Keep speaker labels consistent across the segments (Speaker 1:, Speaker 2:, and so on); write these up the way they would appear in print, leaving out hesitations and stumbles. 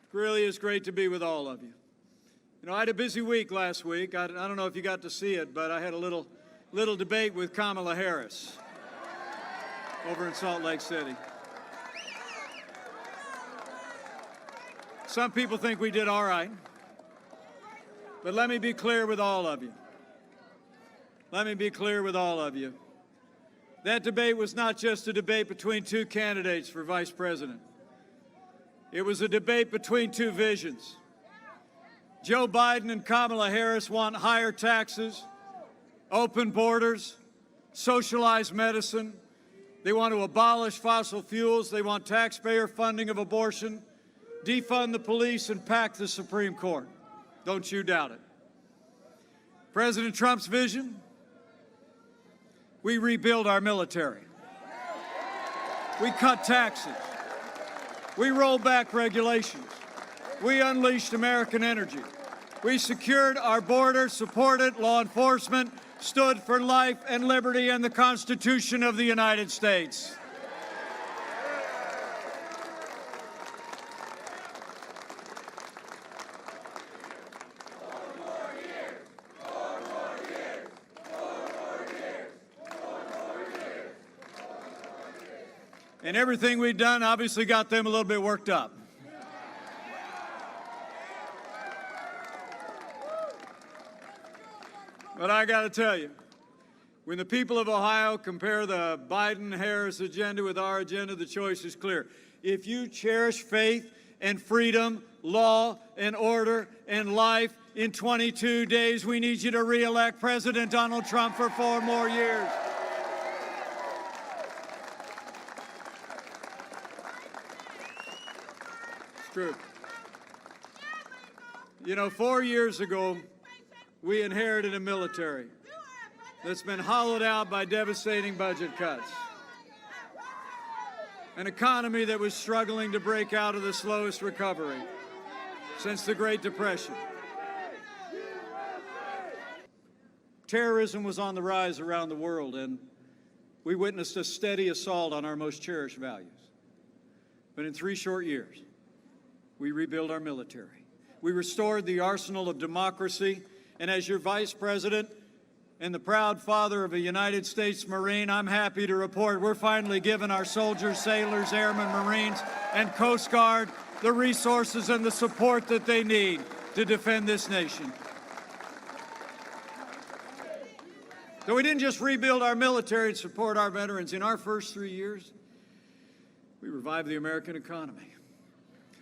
Speaker 1: It really is great to be with all of you. You know, I had a busy week last week. I don't know if you got to see it, but I had a little debate with Kamala Harris over in Salt Lake City. Some people think we did all right, but let me be clear with all of you. Let me be clear with all of you. That debate was not just a debate between two candidates for vice president. It was a debate between two visions. Joe Biden and Kamala Harris want higher taxes, open borders, socialized medicine. They want to abolish fossil fuels. They want taxpayer funding of abortion, defund the police, and pack the Supreme Court. Don't you doubt it. President Trump's vision? We rebuild our military. We cut taxes. We rolled back regulations. We unleashed American energy. We secured our border, supported law enforcement, stood for life and liberty and the Constitution of the United States. And everything we've done obviously got them a little bit worked up. But I got to tell you, when the people of Ohio compare the Biden-Harris agenda with our agenda, the choice is clear. If you cherish faith and freedom, law and order and life, in 22 days we need you to re-elect President Donald Trump for 4 more years. True. You know, 4 years ago, we inherited a military that's been hollowed out by devastating budget cuts, an economy that was struggling to break out of the slowest recovery since the Great Depression. Terrorism was on the rise around the world, and we witnessed a steady assault on our most cherished values. But in 3 short years, we rebuilt our military. We restored the arsenal of democracy, and as your Vice President and the proud father of a United States Marine, I'm happy to report we're finally giving our soldiers, sailors, airmen, Marines, and Coast Guard the resources and the support that they need to defend this nation. So we didn't just rebuild our military and support our veterans. In our first 3 years, we revived the American economy.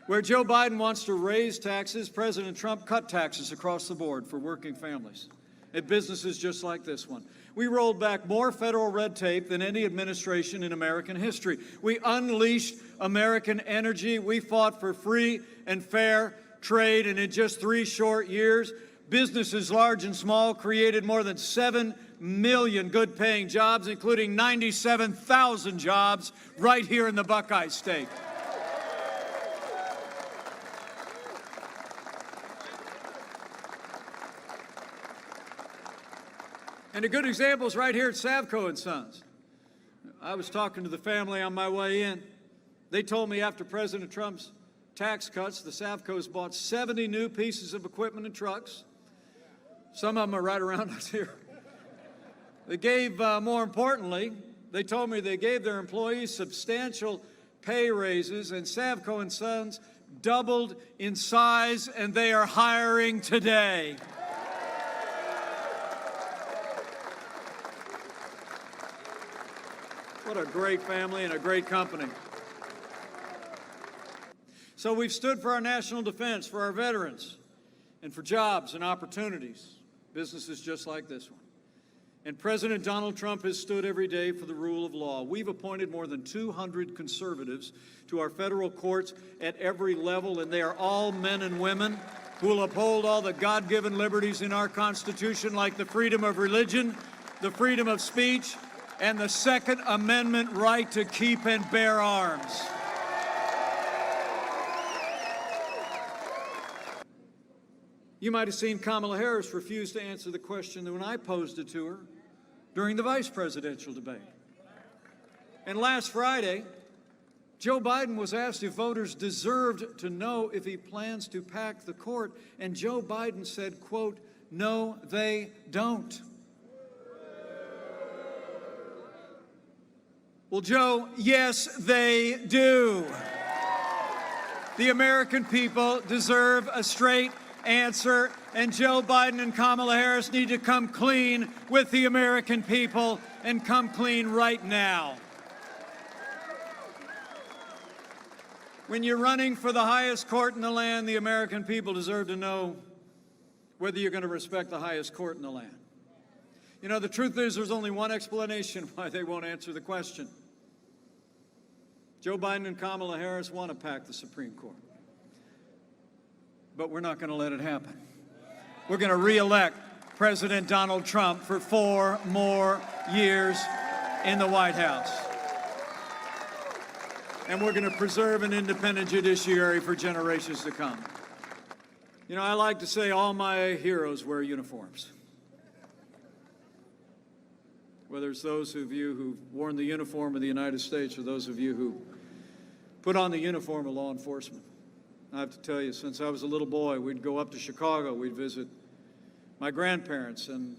Speaker 1: Where Joe Biden wants to raise taxes, President Trump cut taxes across the board for working families and businesses just like this one. We rolled back more federal red tape than any administration in American history. We unleashed American energy. We fought for free and fair trade, and in just 3 short years, businesses large and small created more than 7 million good-paying jobs, including 97,000 jobs right here in the Buckeye State. And a good example is right here at Savco & Sons. I was talking to the family on my way in. They told me after President Trump's tax cuts, the Savcos bought 70 new pieces of equipment and trucks. Some of them are right around us here. They gave, more importantly, they told me they gave their employees substantial pay raises, and Savco & Sons doubled in size, and they are hiring today. What a great family and a great company. So we've stood for our national defense, for our veterans, and for jobs and opportunities, businesses just like this one. And President Donald Trump has stood every day for the rule of law. We've appointed more than 200 conservatives to our federal courts at every level, and they are all men and women who will uphold all the God-given liberties in our Constitution, like the freedom of religion, the freedom of speech, and the Second Amendment right to keep and bear arms. You might have seen Kamala Harris refuse to answer the question when I posed it to her during the vice presidential debate. And last Friday, Joe Biden was asked if voters deserved to know if he plans to pack the court, and Joe Biden said, quote, "No, they don't." Well, Joe, yes, they do. The American people deserve a straight answer, and Joe Biden and Kamala Harris need to come clean with the American people and come clean right now. When you're running for the highest court in the land, the American people deserve to know whether you're going to respect the highest court in the land. You know, the truth is there's only one explanation why they won't answer the question. Joe Biden and Kamala Harris want to pack the Supreme Court. But we're not going to let it happen. We're going to re-elect President Donald Trump for 4 more years in the White House. And we're going to preserve an independent judiciary for generations to come. You know, I like to say all my heroes wear uniforms. Whether it's those of you who've worn the uniform of the United States or those of you who put on the uniform of law enforcement. I have to tell you, since I was a little boy, we'd go up to Chicago, we'd visit my grandparents, and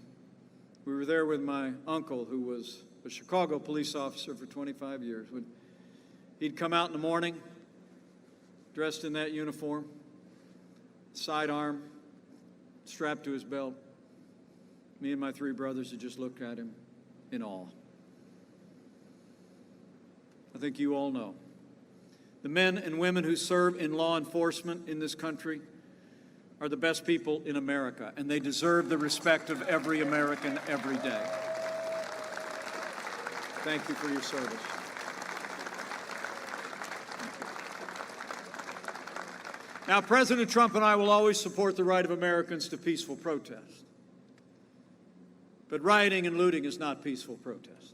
Speaker 1: we were there with my uncle, who was a Chicago police officer for 25 years. He'd come out in the morning, dressed in that uniform, sidearm, strapped to his belt. Me and my 3 brothers would just look at him in awe. I think you all know. The men and women who serve in law enforcement in this country are the best people in America, and they deserve the respect of every American every day. Thank you for your service. Now, President Trump and I will always support the right of Americans to peaceful protest. But rioting and looting is not peaceful protest.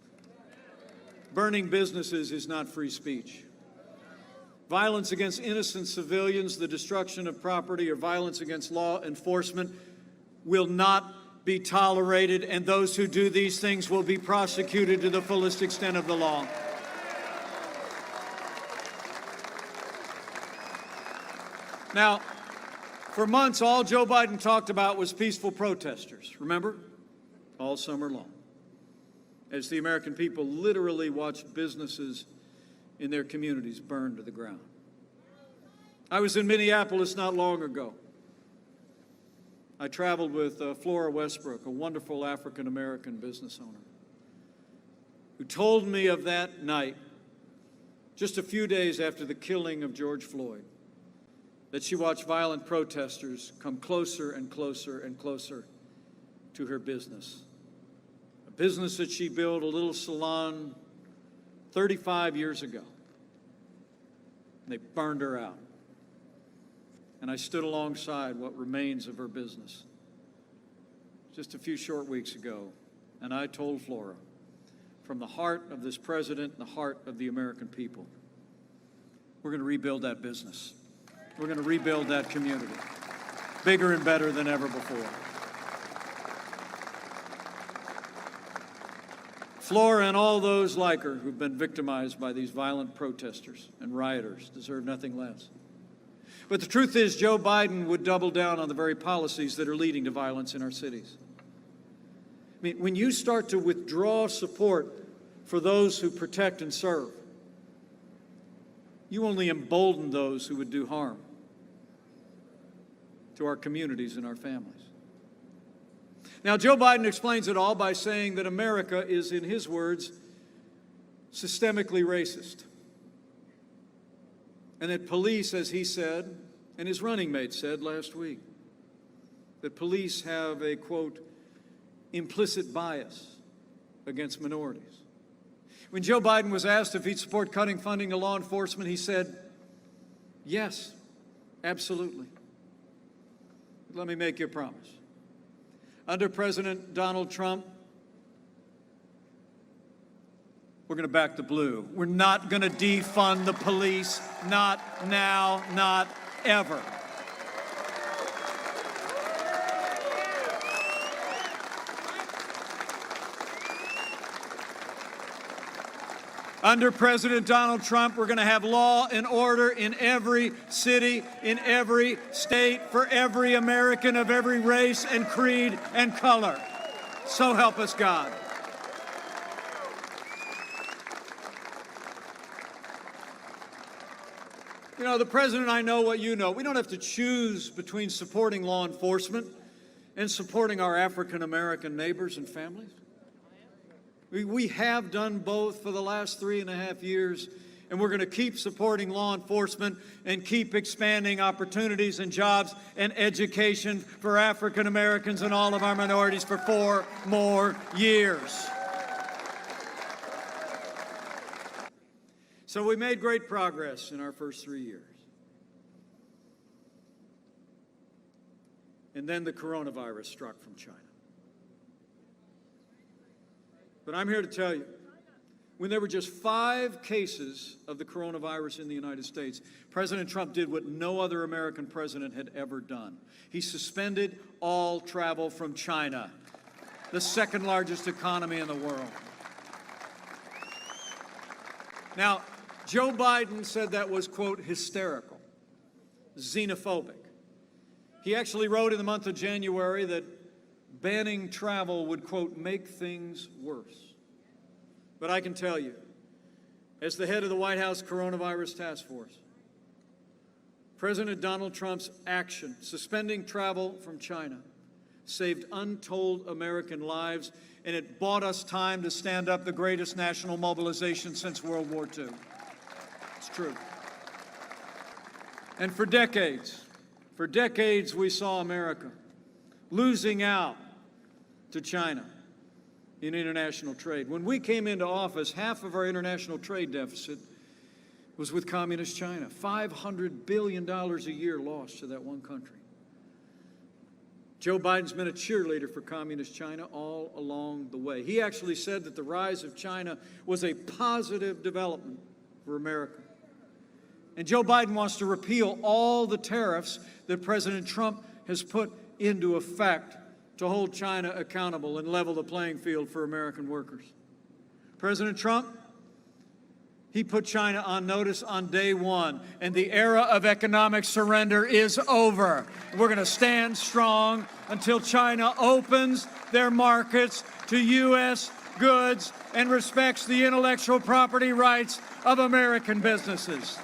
Speaker 1: Burning businesses is not free speech. Violence against innocent civilians, the destruction of property, or violence against law enforcement will not be tolerated, and those who do these things will be prosecuted to the fullest extent of the law. Now, for months, all Joe Biden talked about was peaceful protesters, remember? All summer long, as the American people literally watched businesses in their communities burn to the ground. I was in Minneapolis not long ago. I traveled with Flora Westbrook, a wonderful African-American business owner, who told me of that night, just a few days after the killing of George Floyd, that she watched violent protesters come closer and closer and closer to her business. A business that she built, a little salon, 35 years ago. And they burned her out. And I stood alongside what remains of her business just a few short weeks ago, and I told Flora, from the heart of this president, the heart of the American people, we're going to rebuild that business. We're going to rebuild that community, bigger and better than ever before. Flora and all those like her who've been victimized by these violent protesters and rioters deserve nothing less. But the truth is, Joe Biden would double down on the very policies that are leading to violence in our cities. I mean, when you start to withdraw support for those who protect and serve, you only embolden those who would do harm to our communities and our families. Now, Joe Biden explains it all by saying that America is, in his words, systemically racist. And that police, as he said, and his running mate said last week, that police have a, quote, implicit bias against minorities. When Joe Biden was asked if he'd support cutting funding to law enforcement, he said, yes, absolutely. But let me make you a promise. Under President Donald Trump, we're going to back the blue. We're not going to defund the police, not now, not ever. Under President Donald Trump, we're going to have law and order in every city, in every state, for every American of every race and creed and color. So help us God. You know, the President and I know what you know. We don't have to choose between supporting law enforcement and supporting our African-American neighbors and families. We have done both for the last 3.5 years, and we're going to keep supporting law enforcement and keep expanding opportunities and jobs and education for African Americans and all of our minorities for 4 more years. So we made great progress in our first 3 years. And then the coronavirus struck from China. But I'm here to tell you, when there were just 5 cases of the coronavirus in the United States, President Trump did what no other American president had ever done. He suspended all travel from China, the second largest economy in the world. Now, Joe Biden said that was, quote, hysterical, xenophobic. He actually wrote in the month of January that banning travel would, quote, make things worse. But I can tell you, as the head of the White House Coronavirus Task Force, President Donald Trump's action, suspending travel from China, saved untold American lives, and it bought us time to stand up the greatest national mobilization since World War II. It's true. And for decades we saw America losing out to China in international trade. When we came into office, half of our international trade deficit was with communist China. $500 billion a year lost to that one country. Joe Biden's been a cheerleader for communist China all along the way. He actually said that the rise of China was a positive development for America. And Joe Biden wants to repeal all the tariffs that President Trump has put into effect to hold China accountable and level the playing field for American workers. President Trump, he put China on notice on day one, and the era of economic surrender is over. We're going to stand strong until China opens their markets to U.S. goods and respects the intellectual property rights of American businesses.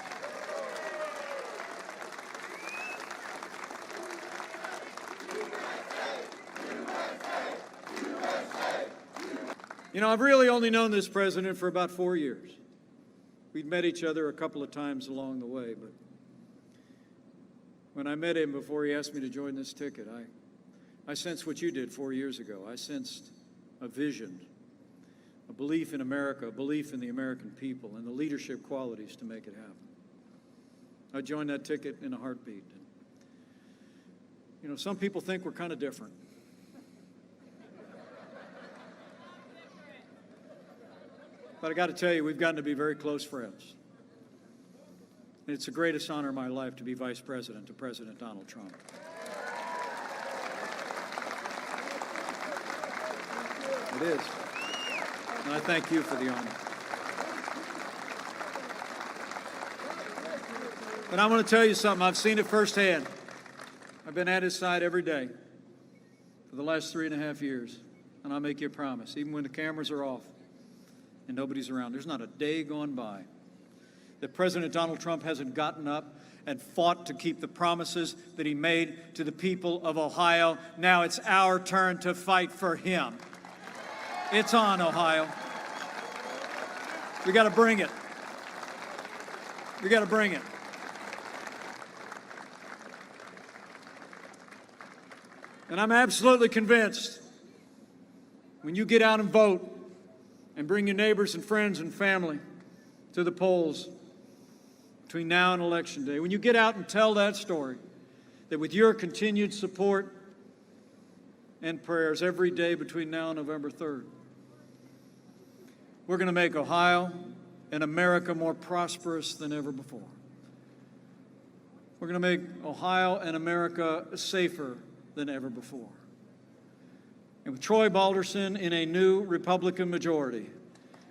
Speaker 1: You know, I've really only known this president for about 4 years. We'd met each other a couple of times along the way, but when I met him before he asked me to join this ticket, I sensed what you did 4 years ago. I sensed a vision, a belief in America, a belief in the American people, and the leadership qualities to make it happen. I joined that ticket in a heartbeat. You know, some people think we're kind of different. But I got to tell you, we've gotten to be very close friends. And it's the greatest honor of my life to be Vice President to President Donald Trump. It is. And I thank you for the honor. But I want to tell you something. I've seen it firsthand. I've been at his side every day for the last 3.5 years. And I'll make you a promise, even when the cameras are off and nobody's around, there's not a day gone by that President Donald Trump hasn't gotten up and fought to keep the promises that he made to the people of Ohio. Now it's our turn to fight for him. It's on, Ohio. We got to bring it. We got to bring it. And I'm absolutely convinced when you get out and vote and bring your neighbors and friends and family to the polls between now and Election Day, when you get out and tell that story, that with your continued support and prayers every day between now and November 3rd, we're going to make Ohio and America more prosperous than ever before. We're going to make Ohio and America safer than ever before. And with Troy Balderson in a new Republican majority,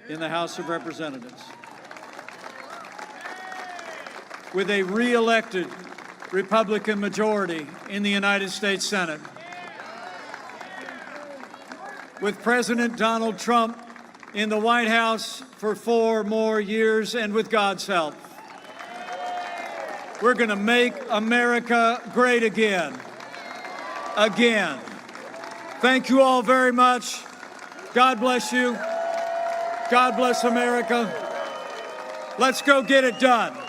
Speaker 1: in the House of Representatives, with a re-elected Republican majority in the United States Senate, with President Donald Trump in the White House for 4 more years, and with God's help, we're going to make America great again. Again. Thank you all very much. God bless you. God bless America. Let's go get it done.